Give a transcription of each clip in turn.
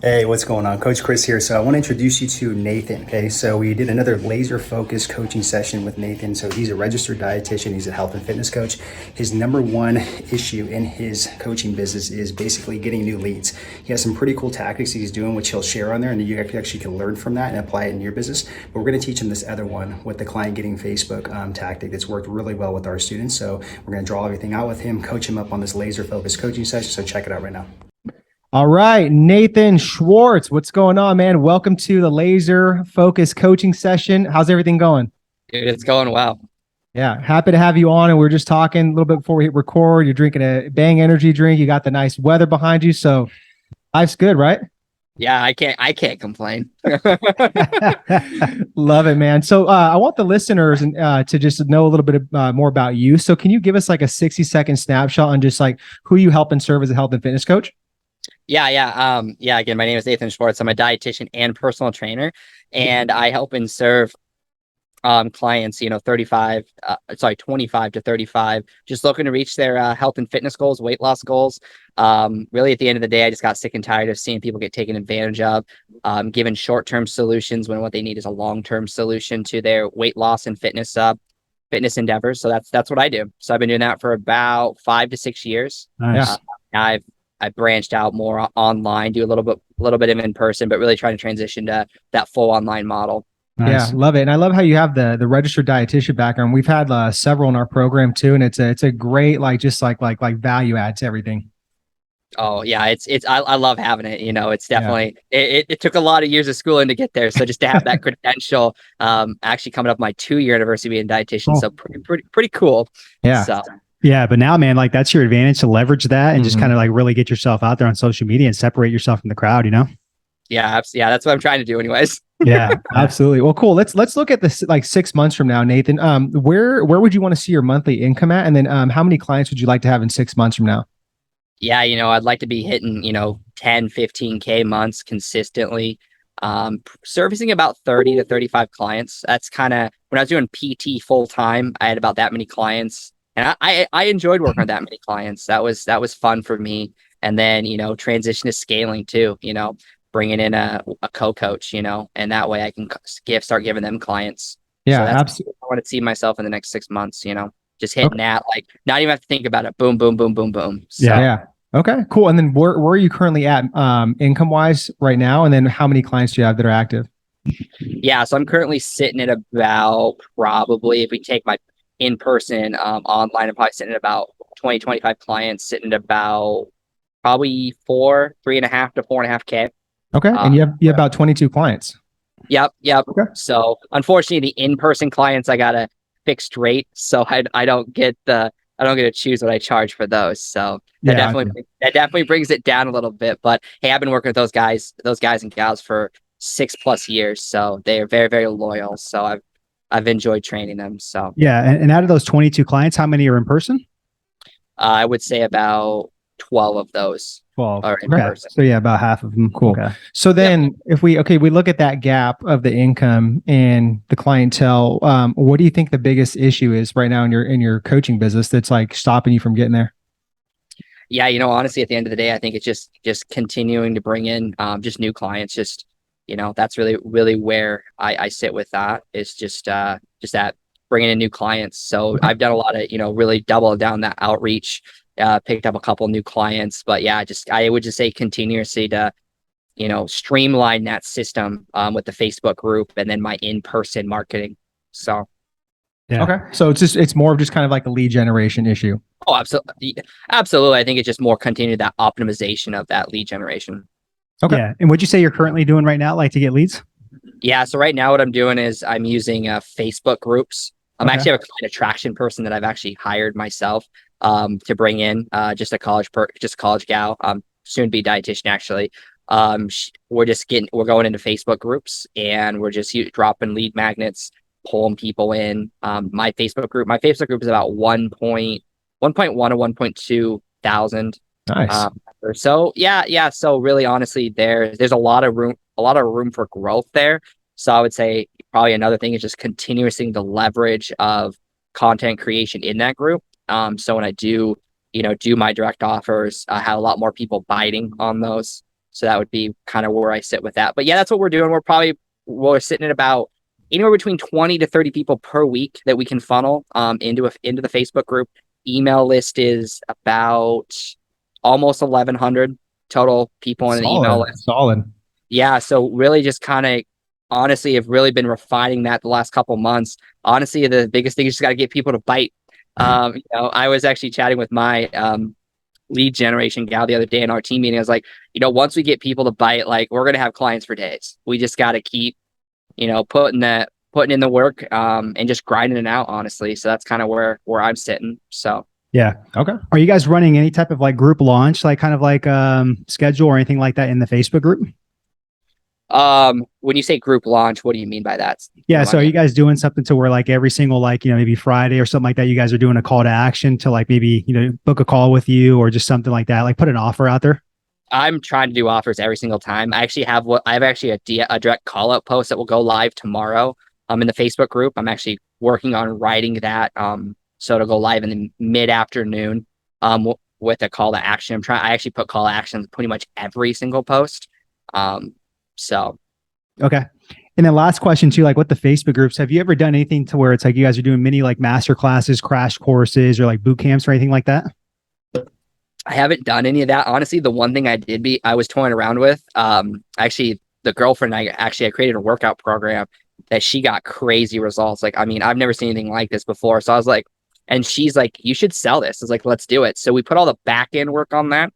Hey, what's going on? Coach Chris here. So I want to introduce you to Nathan. Okay, so we did another laser focused coaching session with Nathan. So he's a registered dietitian, he's a health and fitness coach. His number one issue in his coaching business is basically getting new leads. He has some pretty cool tactics he's doing, which he'll share on there, and you actually can learn from that and apply it in your business. But we're going to teach him this other one with the client getting Facebook tactic that's worked really well with our students. So we're going to draw everything out with him, coach him up on this laser focused coaching session. So check it out right now. All right, Nathan Schwartz, what's going on, man? Welcome to the Laser Focus Coaching Session. How's everything going? Dude, it's going well. Yeah, happy to have you on. And we are just talking a little bit before we hit record. You're drinking a Bang energy drink. You got the nice weather behind you, so life's good, right? Yeah, I can't complain. Love it, man. So I want the listeners to just know a little bit more about you. So can you give us like a 60-second snapshot on just like who you help and serve as a health and fitness coach? Yeah. Again, my name is Nathan Schwartz. I'm a dietitian and personal trainer, and I help and serve clients, 25 to 35, just looking to reach their health and fitness goals, weight loss goals. Really, at the end of the day, I just got sick and tired of seeing people get taken advantage of, given short-term solutions when what they need is a long-term solution to their weight loss and fitness endeavors. So that's what I do. So I've been doing that for about 5 to 6 years. Nice. I've branched out more online, do a little bit of in person, but really trying to transition to that full online model. Nice. Yeah, love it. And I love how you have the registered dietitian background. We've had several in our program too, and it's a great like value add to everything. Oh yeah, I love having it. It's definitely it took a lot of years of schooling to get there. So just to have that credential, actually coming up my 2-year anniversary being a dietitian, so pretty cool. Yeah. So. Yeah, but now, man, like that's your advantage to leverage that and just kind of like really get yourself out there on social media and separate yourself from the crowd, Yeah, that's what I'm trying to do anyways. Yeah, absolutely. Well, cool. Let's look at this like 6 months from now, Nathan. Where would you want to see your monthly income at? And then how many clients would you like to have in 6 months from now? Yeah, I'd like to be hitting, 10, 15K months consistently. Servicing about 30 to 35 clients. That's kind of when I was doing PT full time, I had about that many clients. And I enjoyed working with that many clients. That was fun for me. And then, transition to scaling too, bringing in a co-coach, and that way I can start giving them clients. Yeah, so absolutely. I want to see myself in the next 6 months, just hitting that, like not even have to think about it. Boom, boom, boom, boom, boom. So, yeah. Okay, cool. And then where are you currently at income wise right now? And then how many clients do you have that are active? Yeah, so I'm currently sitting at about probably, if we take my in-person online, I'm probably sitting at about 20, 25 clients, sitting at about probably 3.5 to 4.5K. Okay. And you have about 22 clients. Yep. Okay. So unfortunately the in-person clients, I got a fixed rate. So I don't get to choose what I charge for those. So that definitely brings it down a little bit. But hey, I've been working with those guys and gals for 6+ years. So they are very, very loyal. So I've enjoyed training them. So yeah. And out of those 22 clients, how many are in person? I would say about 12 of those 12 are in person. So yeah, about half of them. Cool. Okay. So then if we look at that gap of the income and the clientele, what do you think the biggest issue is right now in your coaching business that's like stopping you from getting there? Yeah, honestly, at the end of the day, I think it's just continuing to bring in just new clients. Just that's really, really where I sit with that. Is just that bringing in new clients. So I've done a lot of really double down that outreach. Picked up a couple new clients, but yeah, I would just say continuously to streamline that system with the Facebook group and then my in-person marketing. So yeah. Okay. So it's more of just kind of like a lead generation issue. Oh, absolutely. I think it's just more continue that optimization of that lead generation. Okay. Yeah. And what'd you say you're currently doing right now, like to get leads? Yeah. So right now what I'm doing is I'm using Facebook groups. I'm actually have a client attraction person that I've actually hired myself to bring in just a college gal, soon to be dietitian actually. We're going into Facebook groups and we're just dropping lead magnets, pulling people in. My Facebook group is about 1.1 or 1.2 thousand. Nice. So yeah. So really, honestly, there's a lot of room for growth there. So I would say probably another thing is just continuously the leverage of content creation in that group. So when I do my direct offers, I have a lot more people biting on those. So that would be kind of where I sit with that. But yeah, that's what we're doing. We're sitting at about anywhere between 20 to 30 people per week that we can funnel into the Facebook group. Email list is about almost 1,100 total people in the email list. Solid. Yeah, so really just kind of honestly have really been refining that the last couple months. Honestly, the biggest thing is just got to get people to bite. I was actually chatting with my lead generation gal the other day in our team meeting. I was like, once we get people to bite, like we're gonna have clients for days. We just got to keep, putting in the work and just grinding it out, honestly. So that's kind of where I'm sitting. So Yeah. Okay. Are you guys running any type of like group launch, like kind of like schedule or anything like that in the Facebook group? when you say group launch, what do you mean by that? Yeah. So are you guys doing something to where like every single, like, maybe Friday or something like that, you guys are doing a call to action to like maybe, book a call with you or just something like that, like put an offer out there? I'm trying to do offers every single time. I have a direct call out post that will go live tomorrow in the Facebook group. I'm actually working on writing that so it'll go live in the mid-afternoon with a call to action. I actually put call to action pretty much every single post. So Okay. And then last question too, like with the Facebook groups, have you ever done anything to where it's like you guys are doing mini like master classes, crash courses, or like boot camps or anything like that? I haven't done any of that. Honestly, the one thing I was toying around with, actually the girlfriend, I created a workout program that she got crazy results. Like, I mean, I've never seen anything like this before. So I was like, and she's like, you should sell this. I was like, let's do it. So we put all the back end work on that,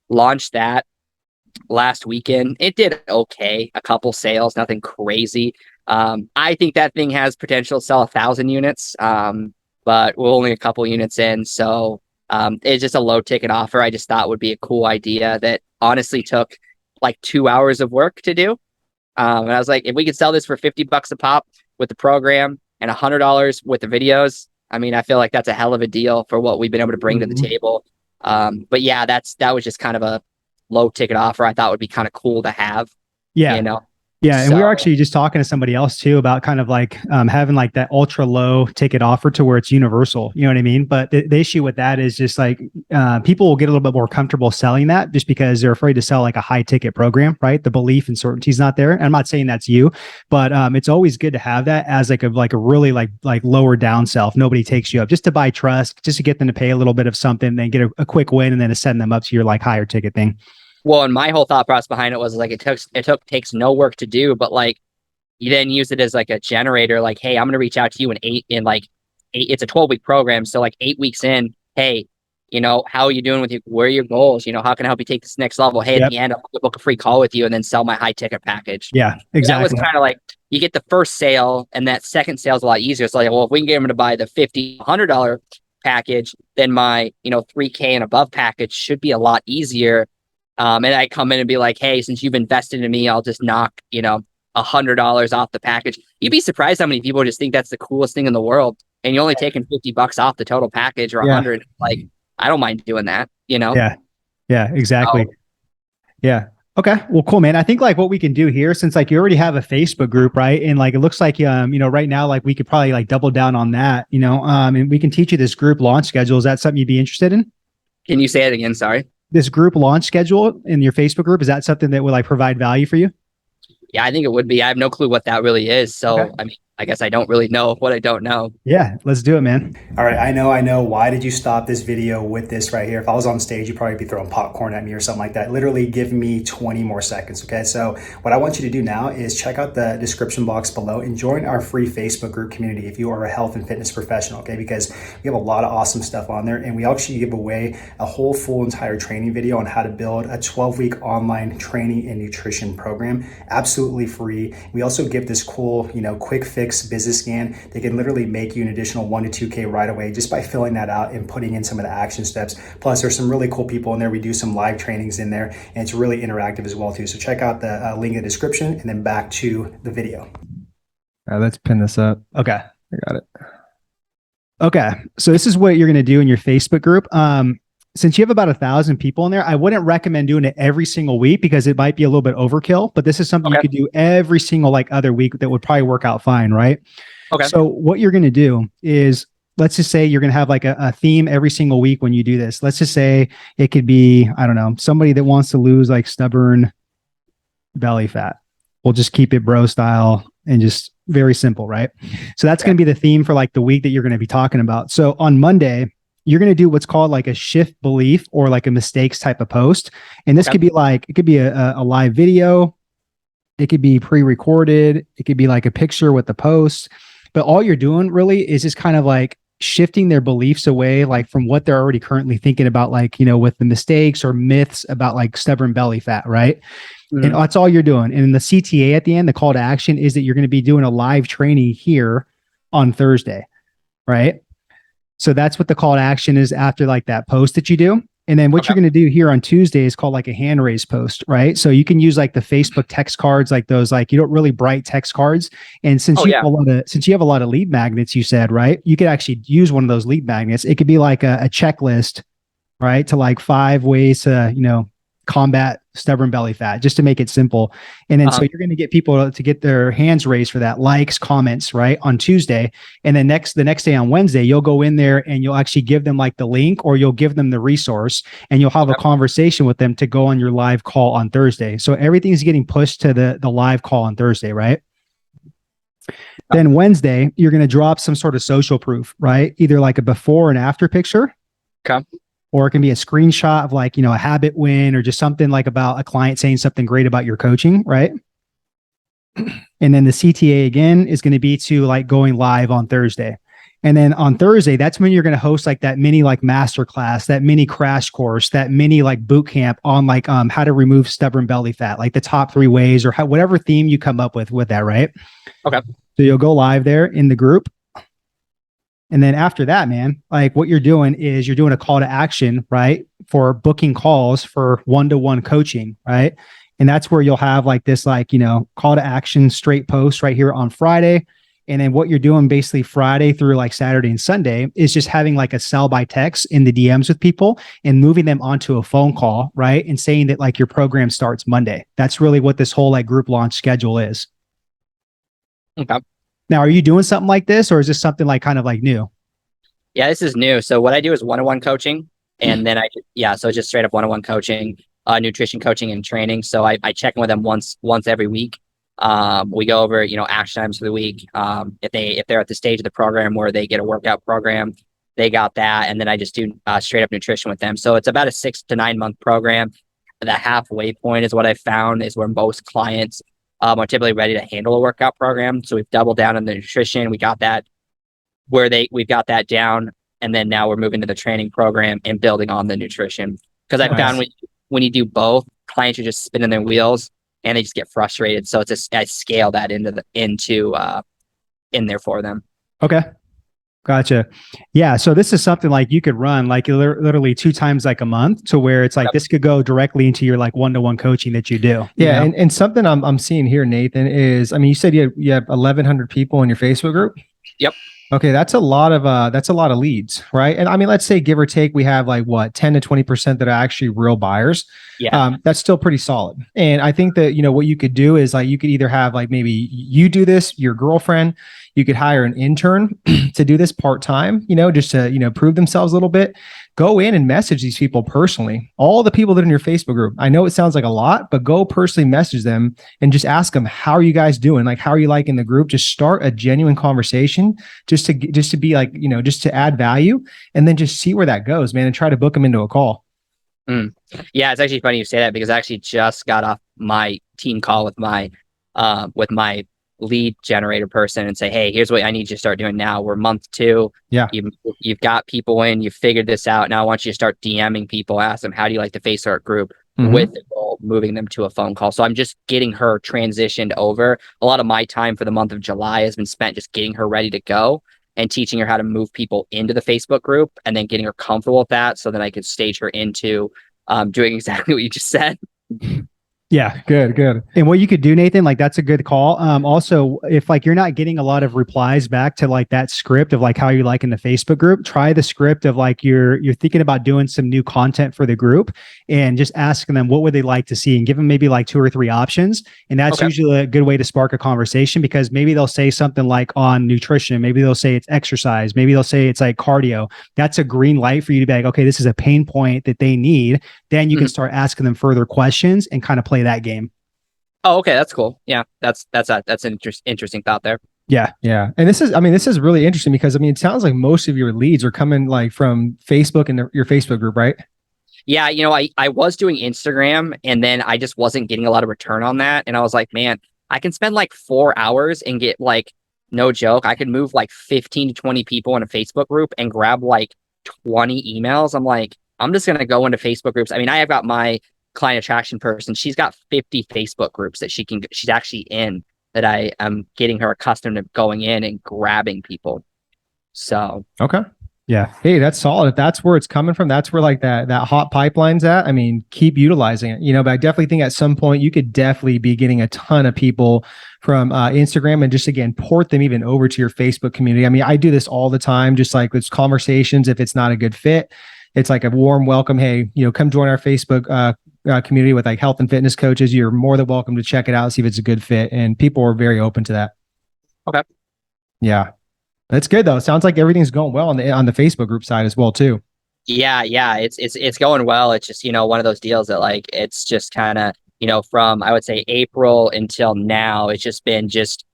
launched that last weekend. It did okay, a couple sales, nothing crazy. I think that thing has potential to sell 1,000 units, but we're only a couple units in. So it's just a low ticket offer. I just thought would be a cool idea that honestly took like 2 hours of work to do. And I was like, if we could sell this for $50 a pop with the program and $100 with the videos, I mean, I feel like that's a hell of a deal for what we've been able to bring to the table. But yeah, that was just kind of a low ticket offer. I thought would be kind of cool to have. Yeah. Yeah. And we were actually just talking to somebody else too about kind of like having like that ultra low ticket offer to where it's universal. You know what I mean? But the issue with that is just like people will get a little bit more comfortable selling that just because they're afraid to sell like a high ticket program, right? The belief and certainty is not there. And I'm not saying that's you, but it's always good to have that as like a really like lower down sell if nobody takes you up, just to buy trust, just to get them to pay a little bit of something, then get a quick win, and then to send them up to your like higher ticket thing. Well, and my whole thought process behind it was like it takes no work to do, but like you then use it as like a generator. Like, hey, I'm going to reach out to you it's a 12-week program, so like 8 weeks in, hey, how are you doing where are your goals? How can I help you take this next level? Hey, at the end, I'll book a free call with you and then sell my high ticket package. Yeah, exactly. That was kind of like you get the first sale, and that second sale is a lot easier. It's like, well, if we can get them to buy the $50, $100 package, then my $3K and above package should be a lot easier. And I come in and be like, hey, since you've invested in me, I'll just knock, $100 off the package. You'd be surprised how many people just think that's the coolest thing in the world. And you're only taking $50 off the total package or 100. Like, I don't mind doing that, Yeah. Yeah, exactly. Yeah. Okay. Well, cool, man. I think like what we can do here, since like you already have a Facebook group, right? And like, it looks like, right now, like we could probably like double down on that, and we can teach you this group launch schedule. Is that something you'd be interested in? Can you say it again? Sorry. This group launch schedule in your Facebook group, is that something that will like provide value for you? Yeah, I think it would be. I have no clue what that really is. So, okay. I mean, I guess I don't really know what I don't know. Yeah, let's do it, man. All right, I know. Why did you stop this video with this right here? If I was on stage, you'd probably be throwing popcorn at me or something like that. Literally give me 20 more seconds, okay? So what I want you to do now is check out the description box below and join our free Facebook group community if you are a health and fitness professional, okay? Because we have a lot of awesome stuff on there, and we actually give away a whole full entire training video on how to build a 12-week online training and nutrition program, absolutely free. We also give this cool, quick fix business scan. They can literally make you an additional 1 to 2K right away just by filling that out and putting in some of the action steps. Plus, there's some really cool people in there. We do some live trainings in there, and it's really interactive as well too. So check out the link in the description, and then back to the video. All right, let's pin this up. Okay, I got it. Okay, so this is what you're going to do in your Facebook group. Since you have about 1,000 people in there, I wouldn't recommend doing it every single week because it might be a little bit overkill, but this is something you could do every single like other week that would probably work out fine, right? Okay. So what you're going to do is, let's just say you're going to have like a theme every single week when you do this. Let's just say it could be, I don't know, somebody that wants to lose like stubborn belly fat. We'll just keep it bro style and just very simple, right? So that's going to be the theme for like the week that you're going to be talking about. So on Monday, you're going to do what's called like a shift belief or like a mistakes type of post. And this could be like, it could be a live video. It could be pre-recorded. It could be like a picture with the post. But all you're doing really is just kind of like shifting their beliefs away, like from what they're already currently thinking about, like, you know, with the mistakes or myths about like stubborn belly fat, right? And that's all you're doing. And in the CTA at the end, the call to action is that you're going to be doing a live training here on Thursday, right? So that's what the call to action is after like that post that you do. And then what you're going to do here on Tuesday is called like a hand raise post, right? So you can use like the Facebook text cards, like those, like, you don't really bright text cards. And since you have a lot of lead magnets, you said, right, you could actually use one of those lead magnets. It could be like a checklist, right? To like 5 ways to, you know, combat stubborn belly fat, just to make it simple. And then so you're going to get people to get their hands raised for that, likes, comments, right, on Tuesday. And then the next day on Wednesday, you'll go in there and you'll actually give them like the link, or you'll give them the resource, and you'll have a conversation with them to go on your live call on Thursday. So everything's getting pushed to the live call on Thursday, right? Then Wednesday, you're going to drop some sort of social proof, right? Either like a before and after picture. Okay. Or it can be a screenshot of like, you know, a habit win, or just something like about a client saying something great about your coaching, right? And then the CTA again is going to be to like going live on Thursday. And then on Thursday, that's when you're going to host like that mini like masterclass, that mini crash course, that mini like boot camp on like how to remove stubborn belly fat, like the top 3 ways, or whatever theme you come up with that, right? Okay. So you'll go live there in the group. And then after that, man, like what you're doing is you're doing a call to action, right? For booking calls for one-to-one coaching, right? And that's where you'll have like this, like, you know, call to action straight post right here on Friday. And then what you're doing basically Friday through like Saturday and Sunday is just having like a sell by text in the DMs with people and moving them onto a phone call, right? And saying that like your program starts Monday. That's really what this whole like group launch schedule is. Okay. Now, are you doing something like this, or is this something like kind of like new? Yeah, this is new. So what I do is one-on-one coaching, and then so just straight up one-on-one coaching, nutrition coaching and training. So I check in with them once every week. We go over, you know, action items for the week. If they're at the stage of the program where they get a workout program, they got that, and then I just do straight up nutrition with them. So it's about a 6 to 9 month program. The halfway point is what I found is where most clients are typically ready to handle a workout program. So we've doubled down on the nutrition. We've got that down, and then now we're moving to the training program and building on the nutrition. Because I found when you do both, clients are just spinning their wheels and they just get frustrated. So it's just, I scale that in there for them. Okay. Gotcha. Yeah. So this is something like you could run like literally 2 times like a month, to where it's like this could go directly into your like one-to-one coaching that you do. Yeah. And something I'm seeing here, Nathan, is, I mean, you said you have 1,100 people in your Facebook group. Yep. Okay, that's a lot of leads, right? And I mean, let's say give or take, we have like what 10 to 20% that are actually real buyers. Yeah, that's still pretty solid. And I think that, you know, what you could do is like you could either have like maybe you do this, your girlfriend, you could hire an intern to do this part-time, you know, just to, you know, prove themselves a little bit. Go in and message these people personally. All the people that are in your Facebook group. I know it sounds like a lot, but go personally message them and just ask them, how are you guys doing? Like, how are you liking the group? Just start a genuine conversation just to be like, you know, just to add value, and then just see where that goes, man, and try to book them into a call. Yeah, it's actually funny you say that, because I actually just got off my team call with my lead generator person and say, hey, here's what I need you to start doing now. We're month 2. Yeah. You've got people in, you've figured this out. Now I want you to start DMing people, ask them, how do you like the Facebook group, with the goal of moving them to a phone call. So I'm just getting her transitioned over. A lot of my time for the month of July has been spent just getting her ready to go and teaching her how to move people into the Facebook group, and then getting her comfortable with that, so that I could stage her into doing exactly what you just said. Yeah. Good. And what you could do, Nathan, like that's a good call. Also, if like you're not getting a lot of replies back to like that script of like how you like in the Facebook group, try the script of like you're thinking about doing some new content for the group, and just asking them what would they like to see, and give them maybe like 2 or 3 options. And that's usually a good way to spark a conversation, because maybe they'll say something like on nutrition, maybe they'll say it's exercise, maybe they'll say it's like cardio. That's a green light for you to be like, okay, this is a pain point that they need. Then you can start asking them further questions and kind of play that game. Oh, okay, that's cool. Yeah, that's an interesting thought there. Yeah. Yeah. And this is really interesting because it sounds like most of your leads are coming like from Facebook and your Facebook group, right? Yeah, I was doing Instagram and then I just wasn't getting a lot of return on that. And I was like, man, I can spend like 4 hours and get like, no joke, I could move like 15 to 20 people in a Facebook group and grab like 20 emails. I'm like, I'm just going to go into Facebook groups. I have got my client attraction person. She's got 50 Facebook groups that she's actually in, that I am getting her accustomed to going in and grabbing people. So, okay. Yeah. Hey, that's solid. If that's where it's coming from, that's where like that hot pipeline's at. Keep utilizing it, but I definitely think at some point you could definitely be getting a ton of people from Instagram and just again, port them even over to your Facebook community. I do this all the time, just like it's conversations. If it's not a good fit, it's like a warm welcome. Hey, come join our Facebook community with like health and fitness coaches. You're more than welcome to check it out, see if it's a good fit. And people are very open to that. okay. Yeah. That's good though. It sounds like everything's going well on the Facebook group side as well too. Yeah, it's going well. It's just, one of those deals that like it's just kind of, from I would say April until now, it's just been just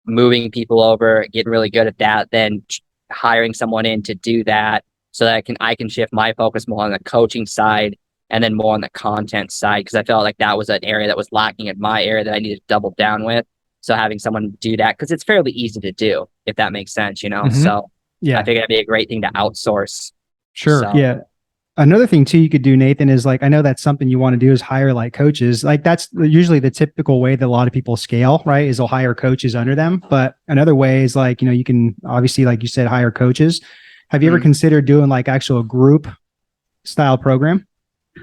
moving people over, getting really good at that, then hiring someone in to do that so that I can shift my focus more on the coaching side and then more on the content side, because I felt like that was an area that was lacking in my area that I needed to double down with. So having someone do that, because it's fairly easy to do, if that makes sense, Mm-hmm. So Yeah. I figured it'd be a great thing to outsource. Sure. So, Yeah. Another thing too you could do, Nathan, is like, I know that's something you want to do is hire like coaches. Like that's usually the typical way that a lot of people scale, right? Is they'll hire coaches under them. But another way is like, you can obviously, like you said, hire coaches. Have you ever considered doing like actual group style program?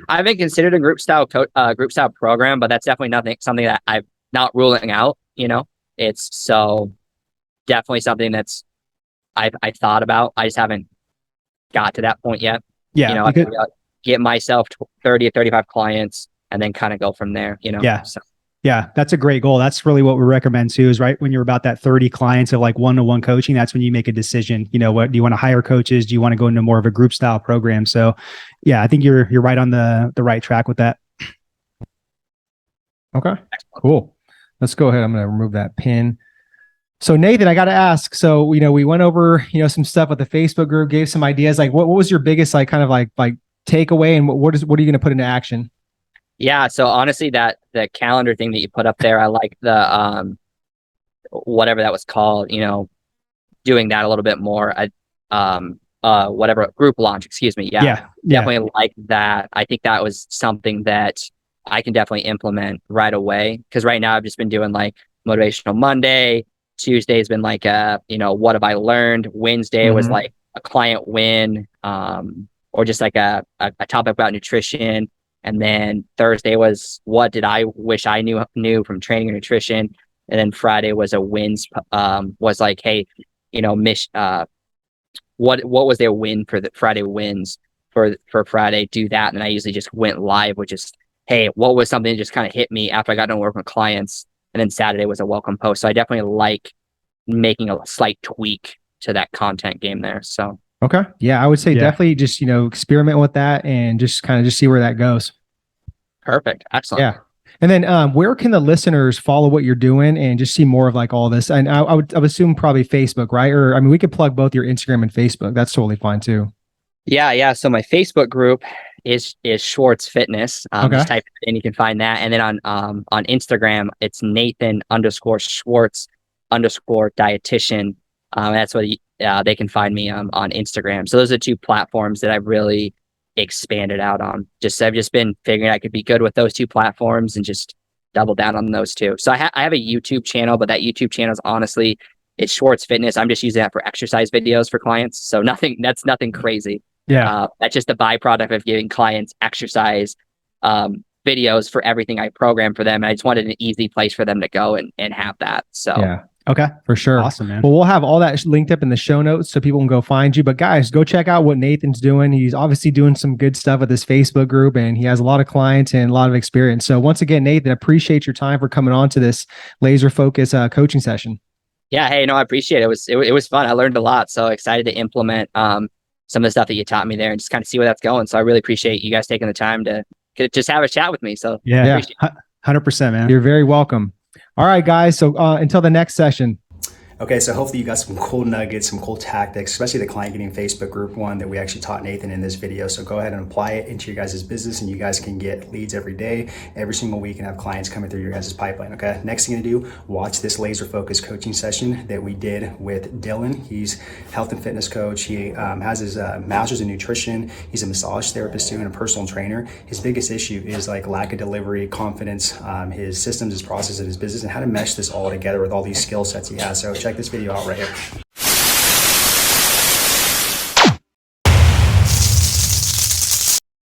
I haven't considered a group style program, but that's definitely something that I'm not ruling out. It's so definitely something that's I've thought about. I just haven't got to that point yet. Yeah. I figured I'd get myself 30 or 35 clients and then kind of go from there. Yeah. So. Yeah, that's a great goal. That's really what we recommend too, is right when you're about that 30 clients of like one-to-one coaching, that's when you make a decision. What do you want to hire coaches? Do you want to go into more of a group style program? So yeah, I think you're right on the right track with that. Okay, cool. Let's go ahead. I'm going to remove that pin. So Nathan, I got to ask, so, we went over, some stuff with the Facebook group, gave some ideas. Like what was your biggest, like kind of like takeaway, and what are you going to put into action? Yeah. So honestly, the calendar thing that you put up there, I like the, whatever that was called, doing that a little bit more. Whatever group launch, excuse me. Yeah. Definitely like that. I think that was something that I can definitely implement right away. Cause right now I've just been doing like Motivational Monday. Tuesday's been like, what have I learned? Wednesday was like a client win, or just like a topic about nutrition. And then Thursday was what did I wish I knew from training or nutrition. And then Friday was a wins, was like, hey, what was their win for the Friday wins for Friday? Do that. And I usually just went live, which is, hey, what was something that just kind of hit me after I got done working with clients? And then Saturday was a welcome post. So I definitely like making a slight tweak to that content game there. So okay. Yeah, I would say definitely just, experiment with that and just kind of just see where that goes. Perfect. Excellent. Yeah. And then where can the listeners follow what you're doing and just see more of like all this? And I would assume probably Facebook, right? Or we could plug both your Instagram and Facebook. That's totally fine too. Yeah. So my Facebook group is Schwartz Fitness. Just type it in, you can find that. And then on Instagram, it's Nathan_Schwartz_dietitian. That's what they can find me on Instagram. So those are two platforms that I've really expanded out on. I've just been figuring I could be good with those two platforms and just double down on those two. So I have a YouTube channel, but that YouTube channel is honestly, it's Schwartz Fitness. I'm just using that for exercise videos for clients. So that's nothing crazy. Yeah. That's just a byproduct of giving clients exercise videos for everything I program for them. And I just wanted an easy place for them to go and have that. So yeah. Okay. For sure. Awesome, man. Well, we'll have all that linked up in the show notes so people can go find you. But guys, go check out what Nathan's doing. He's obviously doing some good stuff with his Facebook group, and he has a lot of clients and a lot of experience. So once again, Nathan, appreciate your time for coming on to this laser focus coaching session. Yeah. Hey, no, I appreciate it. It was fun. I learned a lot. So excited to implement some of the stuff that you taught me there and just kind of see where that's going. So I really appreciate you guys taking the time to just have a chat with me. So yeah. 100%, man. You're very welcome. All right, guys. So until the next session. Okay, so hopefully you got some cool nuggets, some cool tactics, especially the client getting Facebook group one that we actually taught Nathan in this video. So go ahead and apply it into your guys' business, and you guys can get leads every day, every single week, and have clients coming through your guys' pipeline. Okay, next thing to do, watch this laser focused coaching session that we did with Dylan. He's health and fitness coach. He has his master's in nutrition. He's a massage therapist too and a personal trainer. His biggest issue is like lack of delivery, confidence, his systems, his process, and his business, and how to mesh this all together with all these skill sets he has. So check this video out right here.